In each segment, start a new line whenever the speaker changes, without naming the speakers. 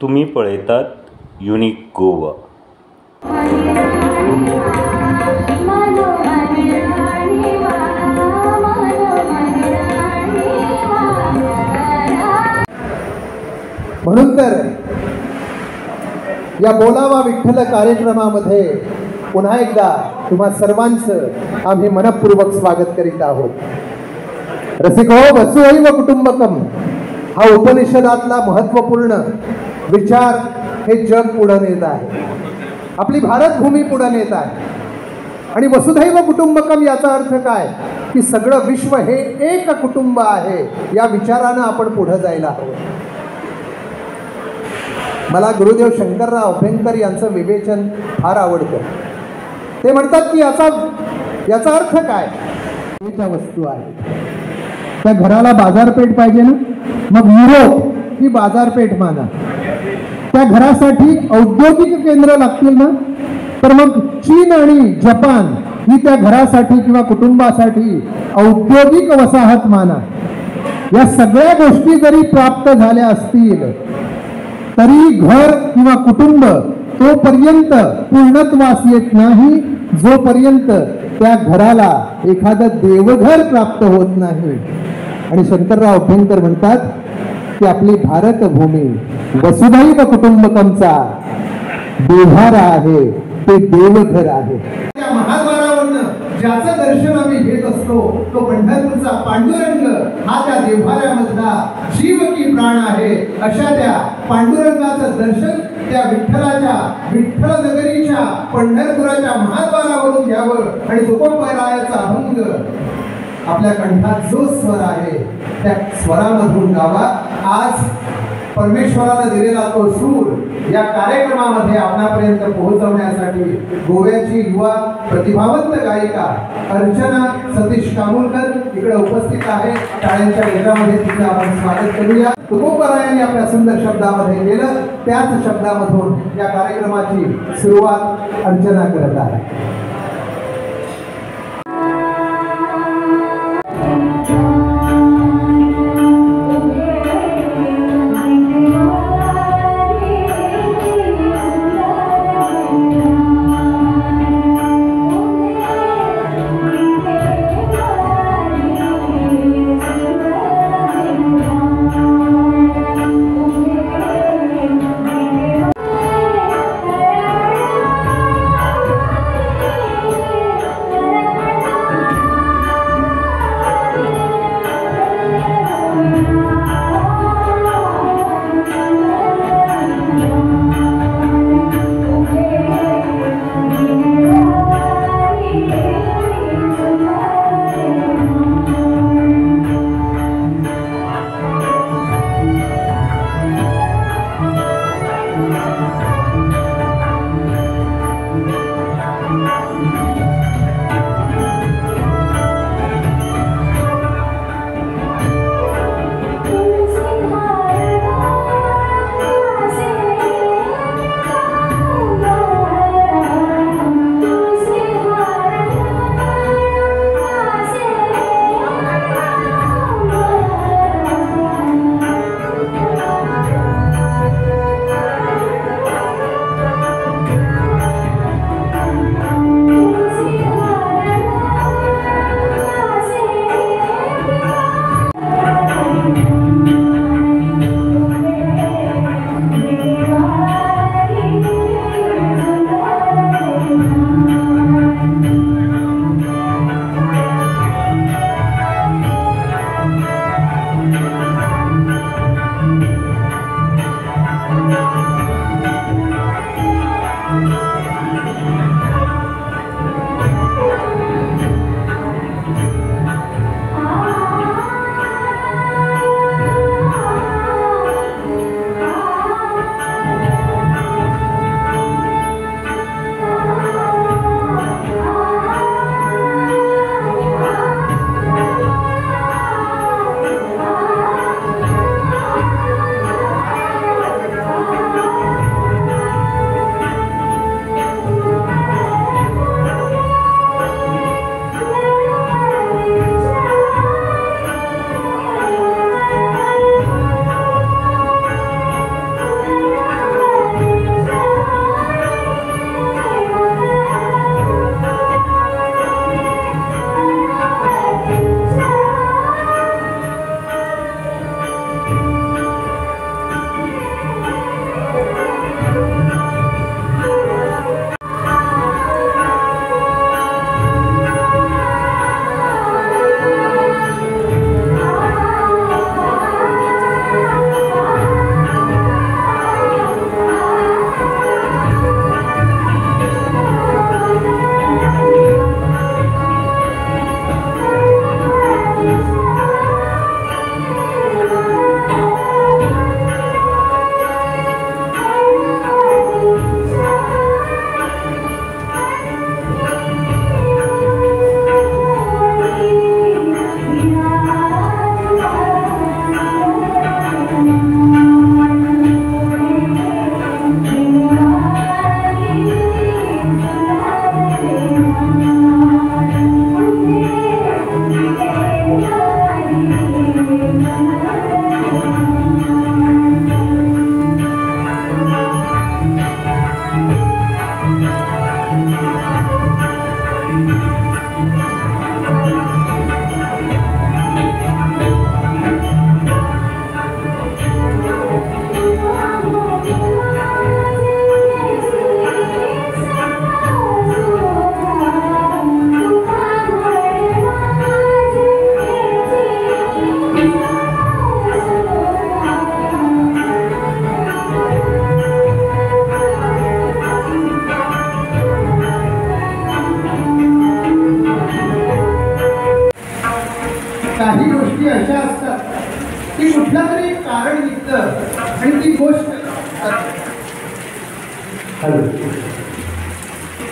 तुम्ही पळयतात युनिक गोवा.
म्हणून तर या बोलावा विठ्ठल कार्यक्रमामध्ये पुन्हा एकदा तुम्हा सर्वांचं आम्ही मनपूर्वक स्वागत करीत आहोत. रसिको वसुधैव कुटुंबकम हा उपनिषदातला महत्वपूर्ण विचार हे जग पुढे नेत आहे, आपली भारतभूमी पुढे नेत आहे. आणि वसुधैव कुटुंबकम याचा अर्थ काय की सगळं विश्व हे एक कुटुंब आहे. या विचारानं आपण पुढे जायला हवं. मला गुरुदेव शंकरराव अभ्यंकर यांचं विवेचन फार आवडतं. ते म्हणतात की याचा अर्थ काय, त्या वस्तू आहे त्या घराला बाजारपेठ पाहिजे ना, मग युरोप ही बाजारपेठ माना. त्या घरासाठी औद्योगिक केंद्र लागतील ना, तर मग चीन आणि जपान ही त्या घरासाठी किंवा कुटुंबासाठी औद्योगिक वसाहत माना. या सगळ्या गोष्टी जरी प्राप्त झाल्या असतील तरी घर किंवा कुटुंब तोपर्यंत पूर्णत्वास येत नाही जोपर्यंत त्या घराला एखादं देवघर प्राप्त होत नाही. आणि शंकरराव अभ्यंकर म्हणतात की आपली भारतभूमी वसुधैव कुटुंबकमचा देव्हारा आहे, ते देवघर आहे. त्या महाद्वारावरनं ज्याचं दर्शन आम्ही घेत असतो तो पंढरपूरचा पांडुरंग हा त्या देव्हाऱ्यामधला जीव की प्राण आहे. अशा त्या पांडुरंगाचं दर्शन त्या विठ्ठल नगरीच्या पंढरपुराच्या महाद्वारावरून घ्यावं आणि तुकोबरायाचा अभंग आपल्या कंठात जो स्वर आहे त्या स्वरामधून गावा. आज परमेश्वरानं दिलेला तो सूर या कार्यक्रमामध्ये आपणापर्यंत पोहोचवण्यासाठी गोव्याची युवा प्रतिभावंत गायिका अर्चना सतीश कामुलकर इकडे उपस्थित आहे. टाळ्यांच्या गजरामध्ये तिचं आपण स्वागत करूया. तुकोबरायांनी आपल्या सुंदर शब्दामध्ये केलं, त्याच शब्दामधून या कार्यक्रमाची सुरुवात अर्चना करत आहे.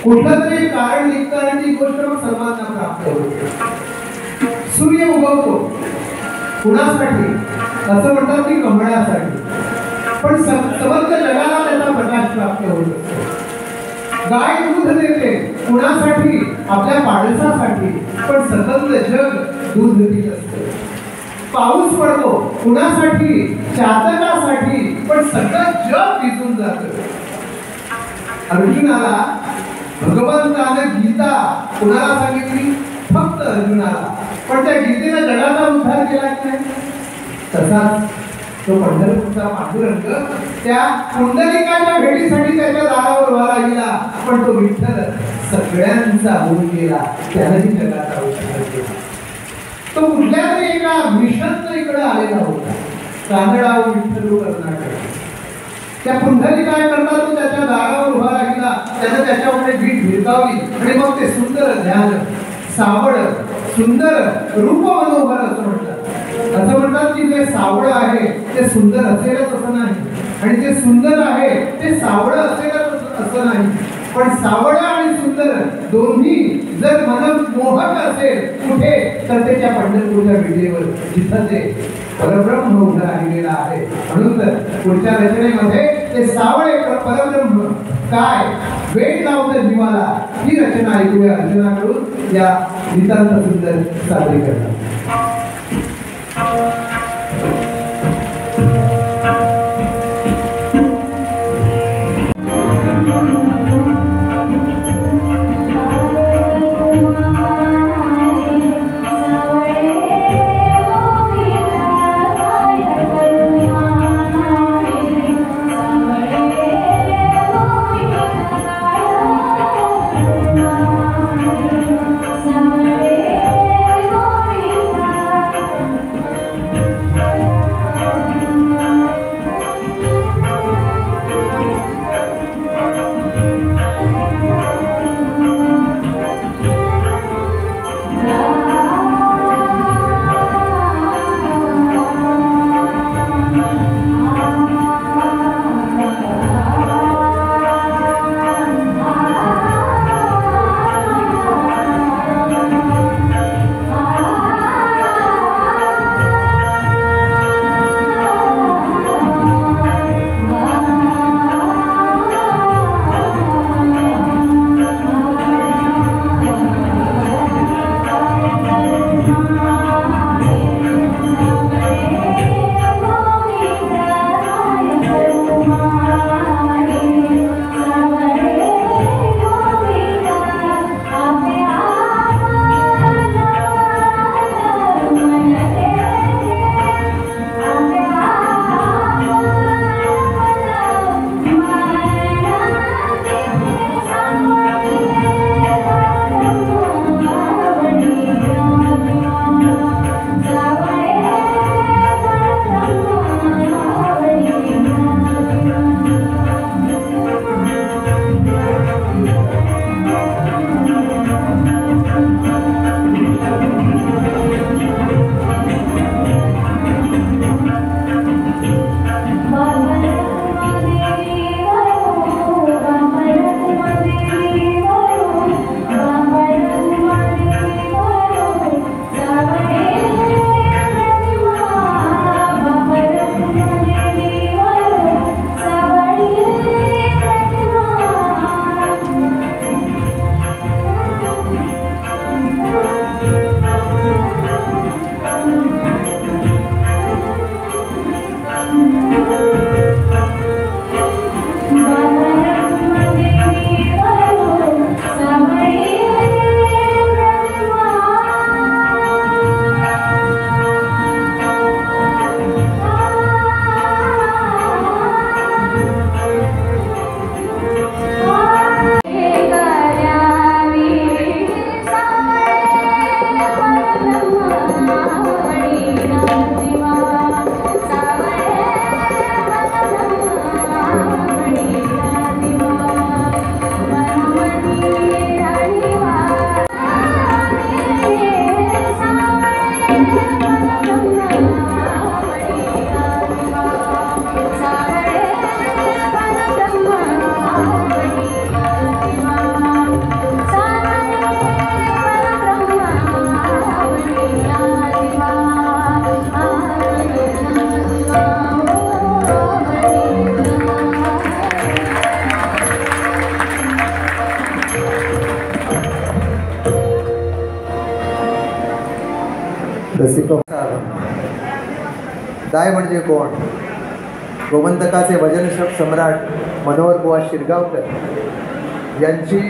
कुठलं तरी कारण निघतं आणि ती गोष्ट मग सर्वांना प्राप्त होते. सूर्य उगवतो कुणासाठी? असं म्हणतात की कमळासाठी, पण समग्र जगाला त्याचा प्रकाश प्राप्त होतो. गाय दूध देते कुणासाठी? आपल्या पाडसासाठी, पण सकल जग दूध पित असते. पाऊस पडतो कुणासाठी? चातकासाठी, पण सगळं जग भिजून जातं. अर्जुनाला भगवंतानं गीता कुणाला सांगितली? फक्त अर्जुनाला, पण त्या गीतेनं जगाचा उद्धार केला की नाही? तसाच तो पंढरपूरचा पांडुरंग त्या पुंडलिकाच्या भेटीसाठी त्याच्या दारावर उभा राहिला, पण तो विठ्ठल सगळ्यांचा होऊन गेला, त्यानंही जगाचा उद्धार केला. तो कुठल्या तरी एका मिशनचा इकडे आलेला होता, कांदळाव विठ्ठल कर्नाटक. त्या पुंडलिकाय करता तो त्याच्या दारावर उभा राहिला, त्यानं त्याच्याकडे भीट भिरकावली आणि मग ते सुंदर ध्यान, सावळ सुंदर रूप मनोहर असं म्हणतात. असं म्हणतात की जे सावळ आहे ते सुंदर असेलच असं नाही, आणि जे सुंदर आहे ते सावळ असेलच असं नाही, पण सावळ आणि सुंदर दोन्ही जर मनमोहक असेल कुठे, तर ते त्या पंढरपूरच्या विटेवर, जिथं ते परब्रह्म उभं राहिलेला आहे. म्हणून तर पुढच्या रचनेमध्ये ते सावळे परब्रह्म काय वेळ लावतं जीवाला, ही रचना ऐकूया अर्जुनाकडून या नितांत सुंदर सादरीकरणात. दाय म्हणजे कोण? गोमंतकाचे भजन सम्राट मनोहर बुवा शिरगावकर यांची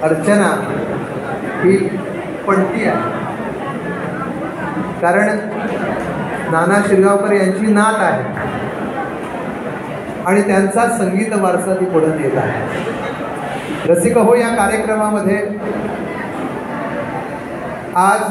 अर्चना ही पणती आहे. कारण नाना शिरगावकर यांची नात आहे आणि त्यांचा संगीत वारसा ती पुढे नेत आहे. रसिक हो, या कार्यक्रमामध्ये आज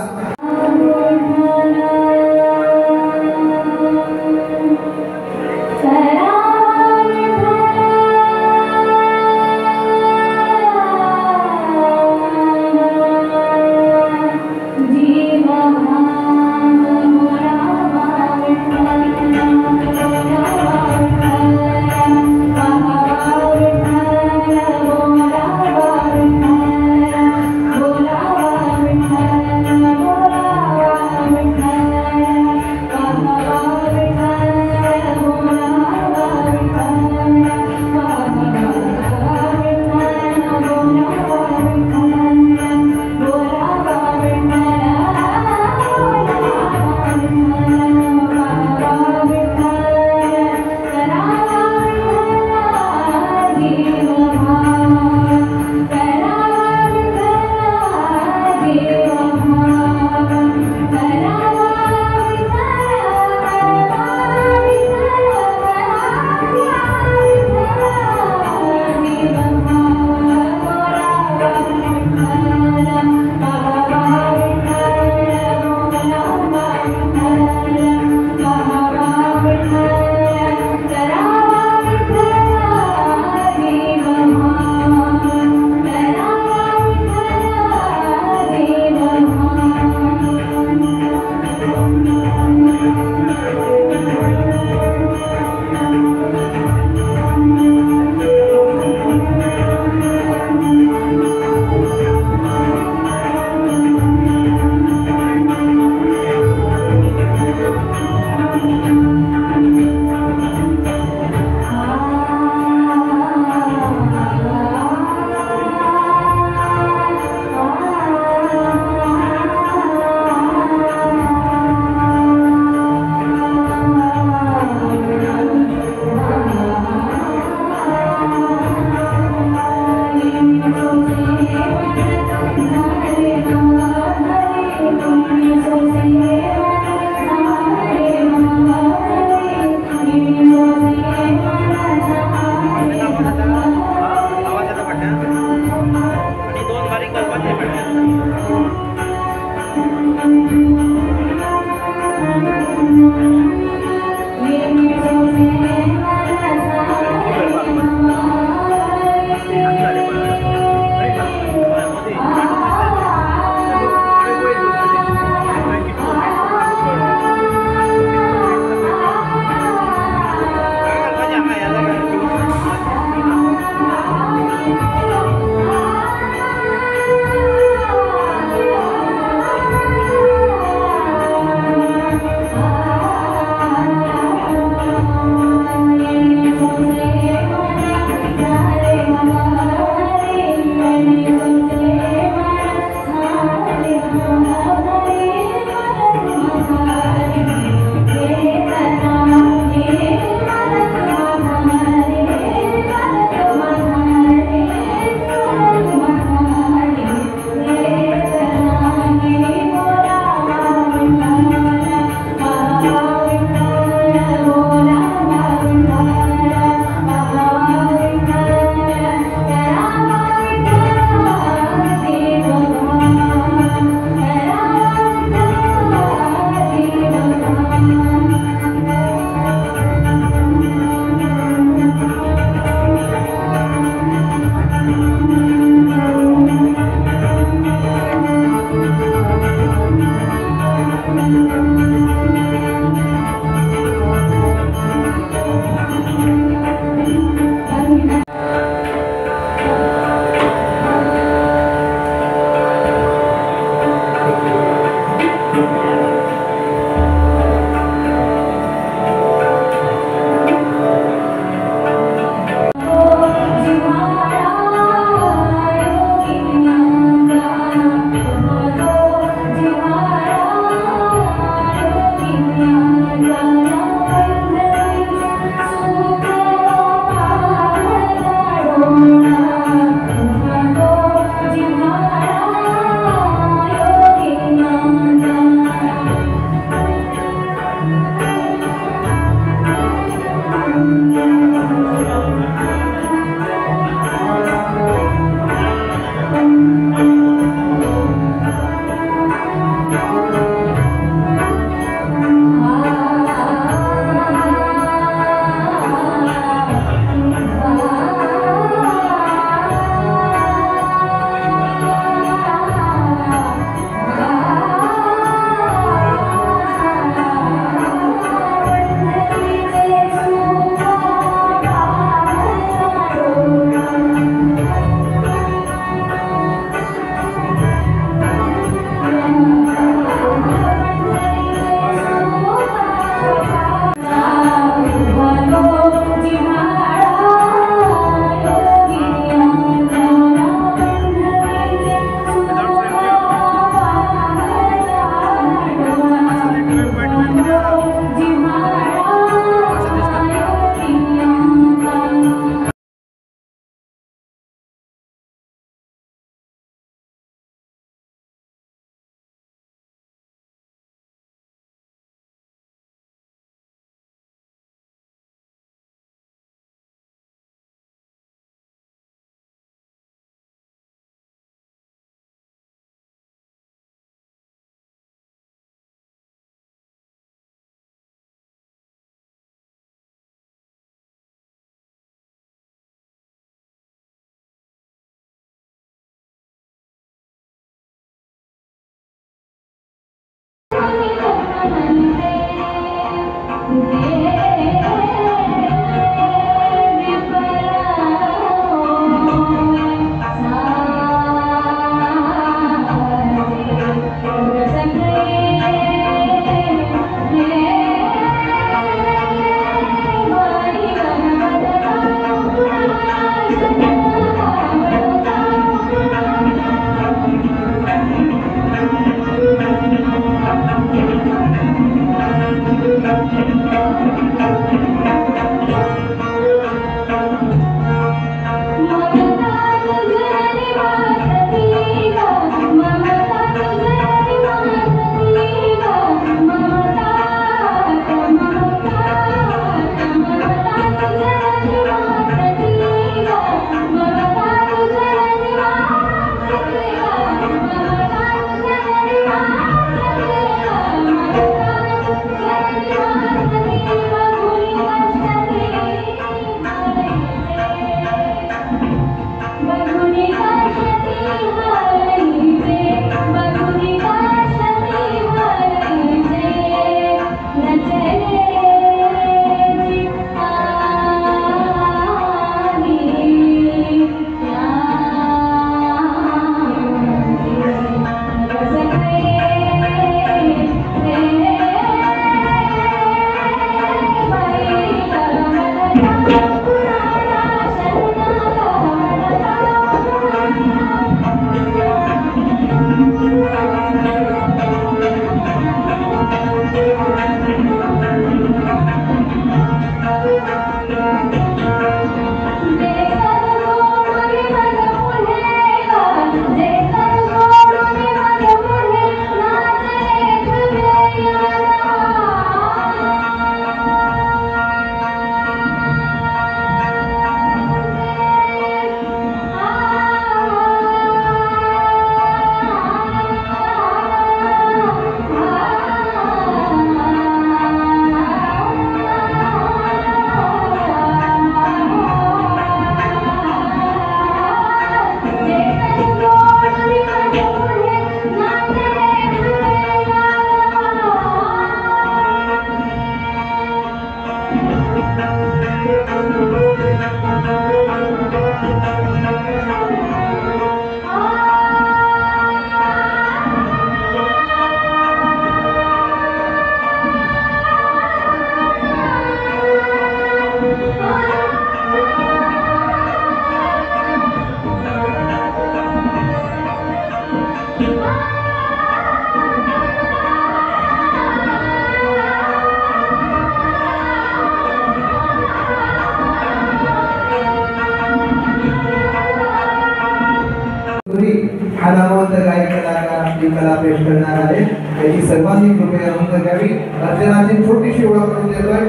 हा नामवंत गायक कलाकार आपली कला पेश करणार आहे. याची सर्वांनी कृपया नोंद घ्यावी. अर्चनाची छोटीशी ओळख करून देतोय.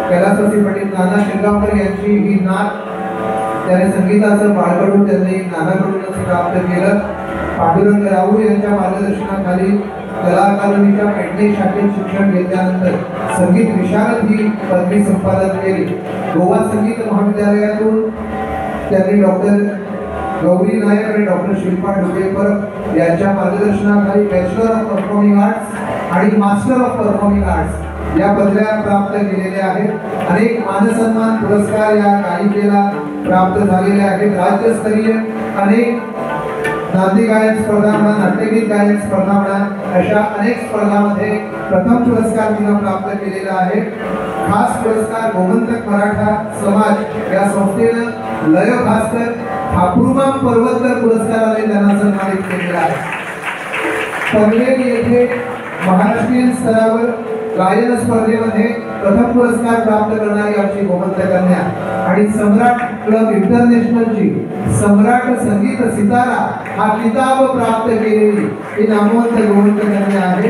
कैलासवासी पंडित नाना शिरगावकर यांची ही नात त्याने संगीताचं बाळकडून त्यांनी नानाकडूनच प्राप्त केलं. पांडुरंग राऊळ यांच्या मार्गदर्शनाखाली कला अकादमीच्या पेडणे शाखेत शिक्षण घेतल्यानंतर संगीत विशारद ही पदवी संपादन केली. गोवा संगीत महाविद्यालयातून त्यांनी डॉक्टर गौरी नायक आणि डॉक्टर शिल्पा डोकेकर यांच्या मार्गदर्शनाखाली बॅचलर ऑफ परफॉर्मिंग आर्ट्स आणि मास्टर ऑफ परफॉर्मिंग आर्ट्स या पदव्या प्राप्त केलेल्या आहेत. अनेक मानसन्मान पुरस्कार या गायिकेला प्राप्त झालेले आहेत. राज्यस्तरीय अनेक नांदी गायन स्पर्धा म्हणा, नाट्यगीत गायन स्पर्धा म्हणा, अशा अनेक स्पर्धांमध्ये प्रथम पुरस्कार तिला प्राप्त केलेला आहे. खास पुरस्कार गोमंतक मराठा समाज या संस्थेनं लय भास्कर ठाकूरबाम पर्वतकर पुरस्काराने त्यांना सन्मानित केलेला आहे. पनवेल येथे महाराष्ट्रीयन स्तरावर गायन स्पर्धेमध्ये प्रथम पुरस्कार प्राप्त करणारी आमची गोमंत कन्या आणि सम्राट क्लब इंटरनॅशनलची सम्राट संगीत सितारा हा किताब प्राप्त केलेली ही नामवंत गोमंत कन्या आहे.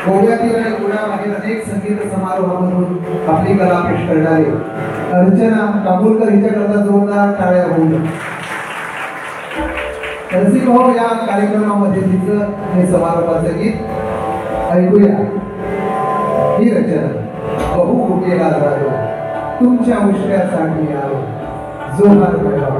गोव्यातील आणि गोव्याबाहेर अनेक संगीत समारोहामधून आपली कला पेश करणारी अर्चना काबूलकर हिच्याकरता जोरदार टाळ्या होऊ. नरसिंह या कार्यक्रमामध्ये तिचं हे समारोहाचं गीत ऐकूया. ही रचना बहु गुकेला जातो तुमच्या उशिऱ्यासाठी आलो जोहार करा.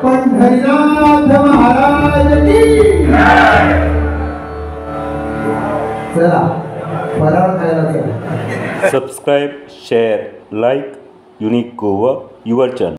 पंढरीनाथ महाराज की चला फराळ खायला चला.
Subscribe, share, like Unique Goa, your channel.